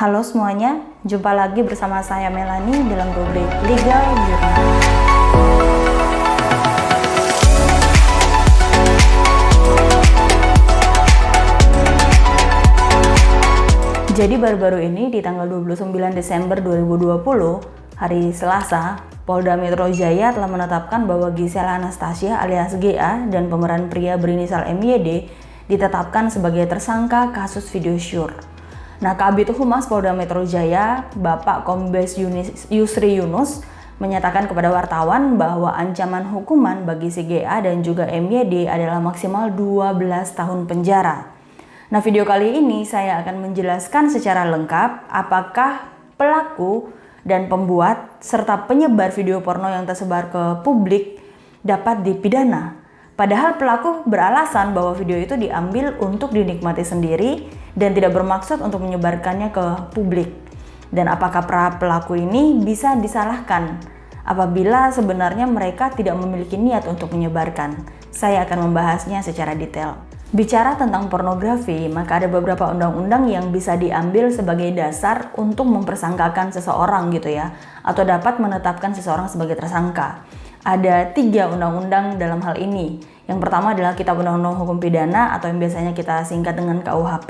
Halo semuanya, jumpa lagi bersama saya Melanie dalam rubrik Legal Journal. Jadi baru-baru ini di tanggal 29 Desember 2020, hari Selasa, Polda Metro Jaya telah menetapkan bahwa Gisel Anastasia alias GA dan pemeran pria berinisial MYD ditetapkan sebagai tersangka kasus video syur. Nah, Kabid Humas Polda Metro Jaya, Bapak Kombes Yusri Yunus, menyatakan kepada wartawan bahwa ancaman hukuman bagi si GA dan juga MYD adalah maksimal 12 tahun penjara. Nah, video kali ini saya akan menjelaskan secara lengkap apakah pelaku dan pembuat serta penyebar video porno yang tersebar ke publik dapat dipidana. Padahal pelaku beralasan bahwa video itu diambil untuk dinikmati sendiri dan tidak bermaksud untuk menyebarkannya ke publik. Dan apakah para pelaku ini bisa disalahkan apabila sebenarnya mereka tidak memiliki niat untuk menyebarkan? Saya akan membahasnya secara detail. Bicara tentang pornografi, maka ada beberapa undang-undang yang bisa diambil sebagai dasar untuk mempersangkakan seseorang gitu ya, atau dapat menetapkan seseorang sebagai tersangka. Ada 3 undang-undang dalam hal ini. Yang pertama adalah Kitab Undang-Undang Hukum Pidana atau yang biasanya kita singkat dengan KUHP.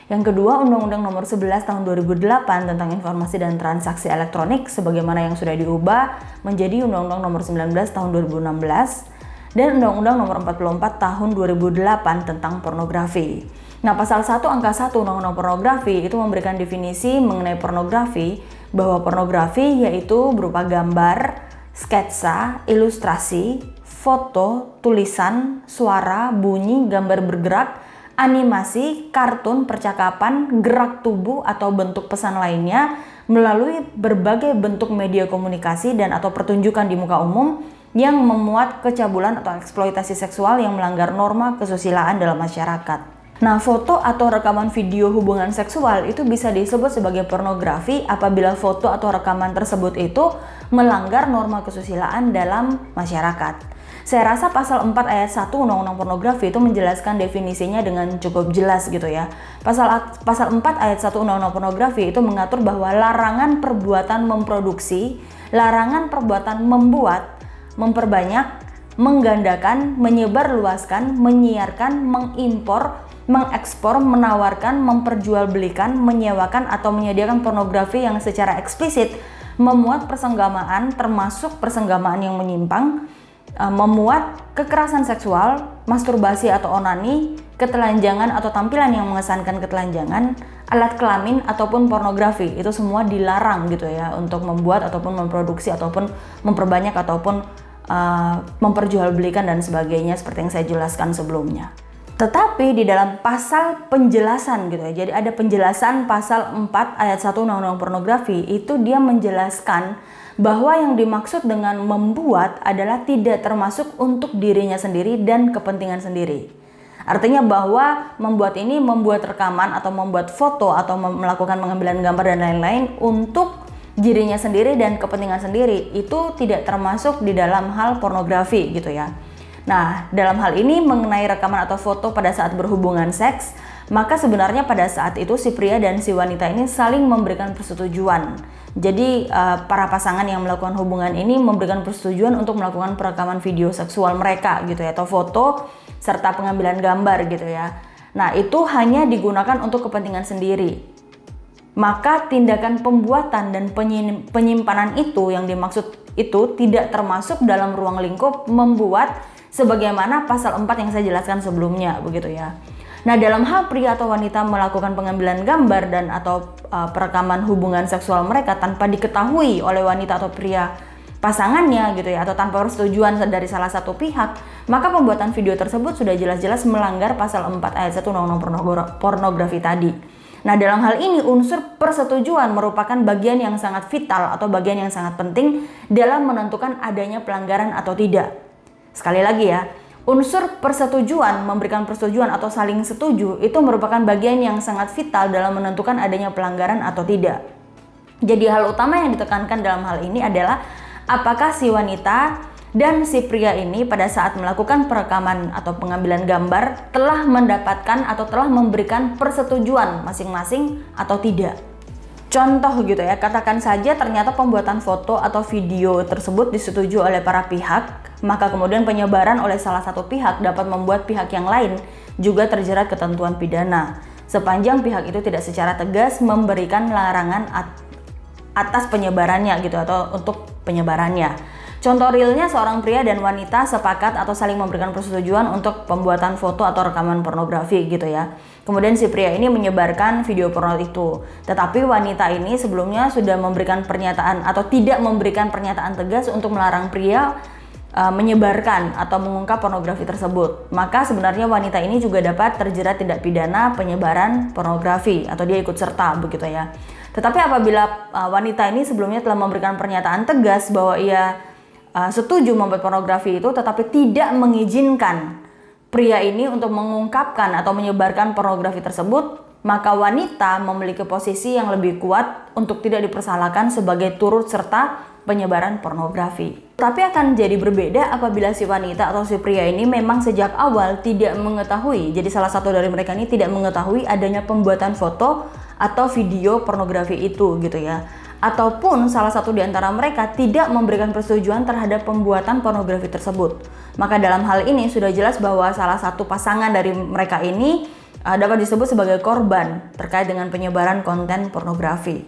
Yang kedua, Undang-Undang Nomor 11 Tahun 2008 tentang Informasi dan Transaksi Elektronik sebagaimana yang sudah diubah menjadi Undang-Undang Nomor 19 Tahun 2016 dan Undang-Undang Nomor 44 Tahun 2008 tentang pornografi. Nah, pasal 1 angka 1 Undang-Undang Pornografi itu memberikan definisi mengenai pornografi bahwa pornografi yaitu berupa gambar, sketsa, ilustrasi, foto, tulisan, suara, bunyi, gambar bergerak, animasi, kartun, percakapan, gerak tubuh atau bentuk pesan lainnya melalui berbagai bentuk media komunikasi dan atau pertunjukan di muka umum yang memuat kecabulan atau eksploitasi seksual yang melanggar norma kesusilaan dalam masyarakat. Nah, foto atau rekaman video hubungan seksual itu bisa disebut sebagai pornografi apabila foto atau rekaman tersebut itu melanggar norma kesusilaan dalam masyarakat. Saya rasa pasal 4 ayat 1 Undang-Undang Pornografi itu menjelaskan definisinya dengan cukup jelas gitu ya. Pasal 4 ayat 1 Undang-Undang Pornografi itu mengatur bahwa larangan perbuatan memproduksi, larangan perbuatan membuat, memperbanyak, menggandakan, menyebarluaskan, menyiarkan, mengimpor, mengekspor, menawarkan, memperjualbelikan, menyewakan atau menyediakan pornografi yang secara eksplisit memuat persenggamaan termasuk persenggamaan yang menyimpang, memuat kekerasan seksual, masturbasi atau onani, ketelanjangan atau tampilan yang mengesankan ketelanjangan, alat kelamin ataupun pornografi. Itu semua dilarang gitu ya untuk membuat ataupun memproduksi ataupun memperbanyak ataupun memperjualbelikan dan sebagainya seperti yang saya jelaskan sebelumnya. Tetapi di dalam pasal penjelasan gitu ya, jadi ada penjelasan pasal 4 ayat 1 Undang-Undang Pornografi itu dia menjelaskan bahwa yang dimaksud dengan membuat adalah tidak termasuk untuk dirinya sendiri dan kepentingan sendiri. Artinya bahwa membuat ini membuat rekaman atau membuat foto atau melakukan pengambilan gambar dan lain-lain untuk dirinya sendiri dan kepentingan sendiri itu tidak termasuk di dalam hal pornografi gitu ya. Nah, dalam hal ini mengenai rekaman atau foto pada saat berhubungan seks, maka sebenarnya pada saat itu si pria dan si wanita ini saling memberikan persetujuan. Jadi para pasangan yang melakukan hubungan ini memberikan persetujuan untuk melakukan perekaman video seksual mereka gitu ya, atau foto serta pengambilan gambar gitu ya. Nah, itu hanya digunakan untuk kepentingan sendiri. Maka tindakan pembuatan dan penyimpanan itu yang dimaksud itu tidak termasuk dalam ruang lingkup membuat sebagaimana pasal 4 yang saya jelaskan sebelumnya begitu ya. Nah, dalam hal pria atau wanita melakukan pengambilan gambar dan atau perekaman hubungan seksual mereka tanpa diketahui oleh wanita atau pria pasangannya gitu ya, atau tanpa persetujuan dari salah satu pihak, maka pembuatan video tersebut sudah jelas-jelas melanggar pasal 4 ayat 1 Undang-Undang Pornografi tadi. Nah, dalam hal ini unsur persetujuan merupakan bagian yang sangat vital atau bagian yang sangat penting dalam menentukan adanya pelanggaran atau tidak. Sekali lagi ya, unsur persetujuan, memberikan persetujuan atau saling setuju itu merupakan bagian yang sangat vital dalam menentukan adanya pelanggaran atau tidak. Jadi hal utama yang ditekankan dalam hal ini adalah apakah si wanita dan si pria ini pada saat melakukan perekaman atau pengambilan gambar telah mendapatkan atau telah memberikan persetujuan masing-masing atau tidak. Contoh gitu ya, katakan saja ternyata pembuatan foto atau video tersebut disetujui oleh para pihak, maka kemudian penyebaran oleh salah satu pihak dapat membuat pihak yang lain juga terjerat ketentuan pidana, sepanjang pihak itu tidak secara tegas memberikan larangan atas penyebarannya gitu atau untuk penyebarannya. Contoh realnya, seorang pria dan wanita sepakat atau saling memberikan persetujuan untuk pembuatan foto atau rekaman pornografi gitu ya. Kemudian si pria ini menyebarkan video porno itu. Tetapi wanita ini sebelumnya sudah memberikan pernyataan atau tidak memberikan pernyataan tegas untuk melarang pria menyebarkan atau mengungkap pornografi tersebut. Maka sebenarnya wanita ini juga dapat terjerat tindak pidana penyebaran pornografi atau dia ikut serta begitu ya. Tetapi apabila wanita ini sebelumnya telah memberikan pernyataan tegas bahwa ia setuju membuat pornografi itu, tetapi tidak mengizinkan pria ini untuk mengungkapkan atau menyebarkan pornografi tersebut, maka wanita memiliki posisi yang lebih kuat untuk tidak dipersalahkan sebagai turut serta penyebaran pornografi. Tapi akan jadi berbeda apabila si wanita atau si pria ini memang sejak awal tidak mengetahui, jadi salah satu dari mereka ini tidak mengetahui adanya pembuatan foto atau video pornografi itu gitu ya. Ataupun salah satu di antara mereka tidak memberikan persetujuan terhadap pembuatan pornografi tersebut. Maka dalam hal ini sudah jelas bahwa salah satu pasangan dari mereka ini dapat disebut sebagai korban terkait dengan penyebaran konten pornografi.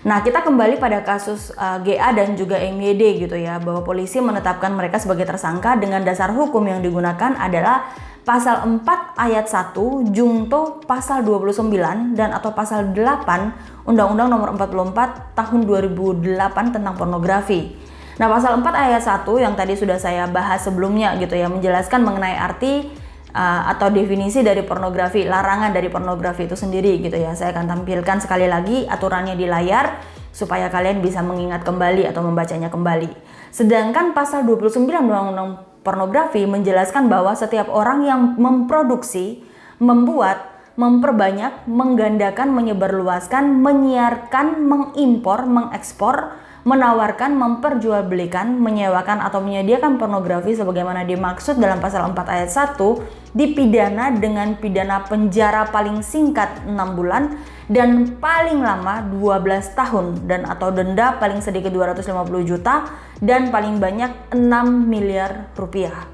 Nah, kita kembali pada kasus GA dan juga MYD gitu ya, bahwa polisi menetapkan mereka sebagai tersangka dengan dasar hukum yang digunakan adalah Pasal 4 ayat 1 Jungto Pasal 29 dan atau Pasal 8 Undang-Undang Nomor 44 Tahun 2008 tentang pornografi. Nah, Pasal 4 ayat 1 yang tadi sudah saya bahas sebelumnya gitu ya, menjelaskan mengenai arti atau definisi dari pornografi, larangan dari pornografi itu sendiri gitu ya. Saya akan tampilkan sekali lagi aturannya di layar supaya kalian bisa mengingat kembali atau membacanya kembali. Sedangkan Pasal 29 Undang-Undang Pornografi menjelaskan bahwa setiap orang yang memproduksi, membuat, memperbanyak, menggandakan, menyebarluaskan, menyiarkan, mengimpor, mengekspor, menawarkan, memperjualbelikan, menyewakan atau menyediakan pornografi sebagaimana dimaksud dalam Pasal 4 ayat 1 dipidana dengan pidana penjara paling singkat 6 bulan dan paling lama 12 tahun dan atau denda paling sedikit 250 juta dan paling banyak 6 miliar rupiah.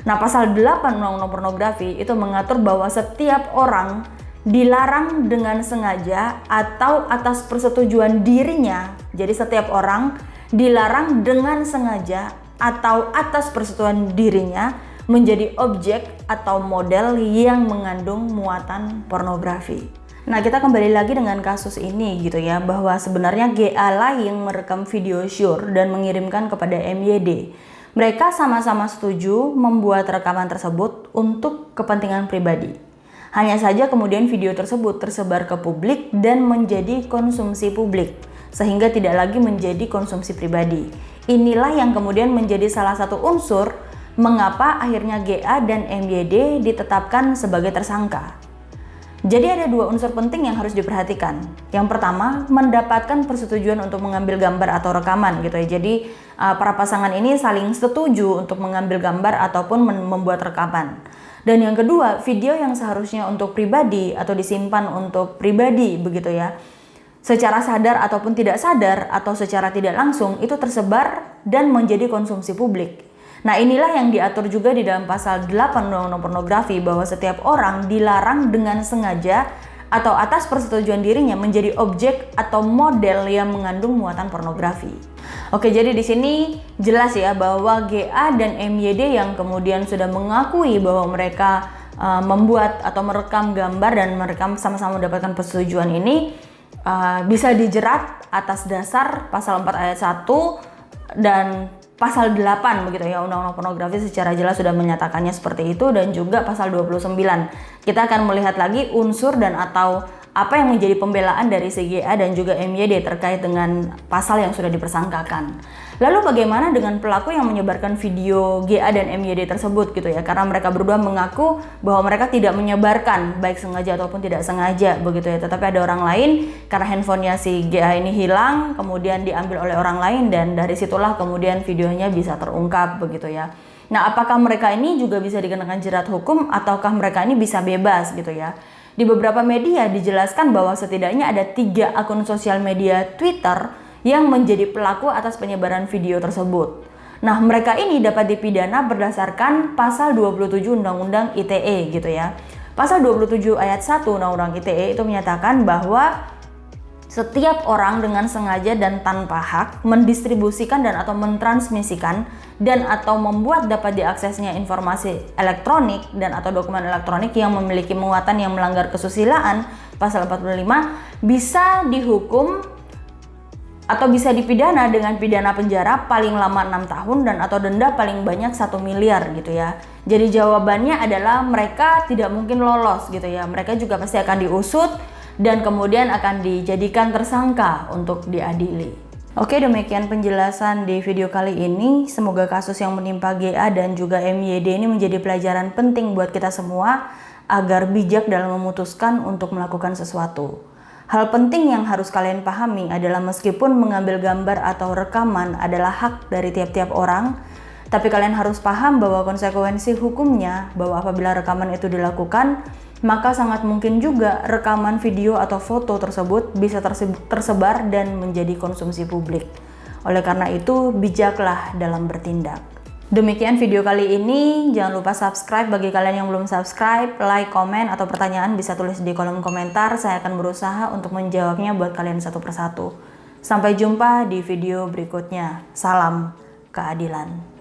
Nah, Pasal 8 Undang-Undang Pornografi itu mengatur bahwa setiap orang dilarang dengan sengaja atau atas persetujuan dirinya. Jadi setiap orang dilarang dengan sengaja atau atas persetujuan dirinya menjadi objek atau model yang mengandung muatan pornografi. Nah, kita kembali lagi dengan kasus ini gitu ya, bahwa sebenarnya GA lain merekam video syur dan mengirimkan kepada MYD. Mereka sama-sama setuju membuat rekaman tersebut untuk kepentingan pribadi. Hanya saja kemudian video tersebut tersebar ke publik dan menjadi konsumsi publik, sehingga tidak lagi menjadi konsumsi pribadi. Inilah yang kemudian menjadi salah satu unsur mengapa akhirnya GA dan MYD ditetapkan sebagai tersangka. Jadi ada dua unsur penting yang harus diperhatikan. Yang pertama, mendapatkan persetujuan untuk mengambil gambar atau rekaman gitu ya. Jadi para pasangan ini saling setuju untuk mengambil gambar ataupun membuat rekaman. Dan yang kedua, video yang seharusnya untuk pribadi atau disimpan untuk pribadi begitu ya, secara sadar ataupun tidak sadar atau secara tidak langsung itu tersebar dan menjadi konsumsi publik. Nah, inilah yang diatur juga di dalam Pasal 8 Undang-Undang Pornografi, bahwa setiap orang dilarang dengan sengaja atau atas persetujuan dirinya menjadi objek atau model yang mengandung muatan pornografi. Oke, jadi di sini jelas ya bahwa GA dan MYD yang kemudian sudah mengakui bahwa mereka membuat atau merekam gambar dan merekam sama-sama mendapatkan persetujuan ini bisa dijerat atas dasar Pasal 4 ayat 1 dan Pasal 8 begitu ya, Undang-Undang Pornografi secara jelas sudah menyatakannya seperti itu, dan juga Pasal 29. Kita akan melihat lagi unsur dan atau apa yang menjadi pembelaan dari CGA dan juga MYD terkait dengan pasal yang sudah dipersangkakan. Lalu bagaimana dengan pelaku yang menyebarkan video GA dan MYD tersebut gitu ya, karena mereka berdua mengaku bahwa mereka tidak menyebarkan baik sengaja ataupun tidak sengaja begitu ya, tetapi ada orang lain karena handphonenya si GA ini hilang kemudian diambil oleh orang lain dan dari situlah kemudian videonya bisa terungkap begitu ya. Nah, apakah mereka ini juga bisa dikenakan jerat hukum ataukah mereka ini bisa bebas gitu ya? Di beberapa media dijelaskan bahwa setidaknya ada 3 akun sosial media Twitter yang menjadi pelaku atas penyebaran video tersebut. Nah, mereka ini dapat dipidana berdasarkan pasal 27 Undang-Undang ITE gitu ya. Pasal 27 ayat 1 Undang-Undang ITE itu menyatakan bahwa setiap orang dengan sengaja dan tanpa hak mendistribusikan dan atau mentransmisikan dan atau membuat dapat diaksesnya informasi elektronik dan atau dokumen elektronik yang memiliki muatan yang melanggar kesusilaan pasal 45 bisa dihukum atau bisa dipidana dengan pidana penjara paling lama 6 tahun dan atau denda paling banyak 1 miliar gitu ya. Jadi jawabannya adalah mereka tidak mungkin lolos gitu ya. Mereka juga pasti akan diusut dan kemudian akan dijadikan tersangka untuk diadili. Oke, demikian penjelasan di video kali ini. Semoga kasus yang menimpa GA dan juga MYD ini menjadi pelajaran penting buat kita semua agar bijak dalam memutuskan untuk melakukan sesuatu. Hal penting yang harus kalian pahami adalah meskipun mengambil gambar atau rekaman adalah hak dari tiap-tiap orang, tapi kalian harus paham bahwa konsekuensi hukumnya, bahwa apabila rekaman itu dilakukan, maka sangat mungkin juga rekaman video atau foto tersebut bisa tersebar dan menjadi konsumsi publik. Oleh karena itu, bijaklah dalam bertindak. Demikian video kali ini. Jangan lupa subscribe bagi kalian yang belum subscribe, like, komen, atau pertanyaan bisa tulis di kolom komentar. Saya akan berusaha untuk menjawabnya buat kalian satu persatu. Sampai jumpa di video berikutnya. Salam keadilan.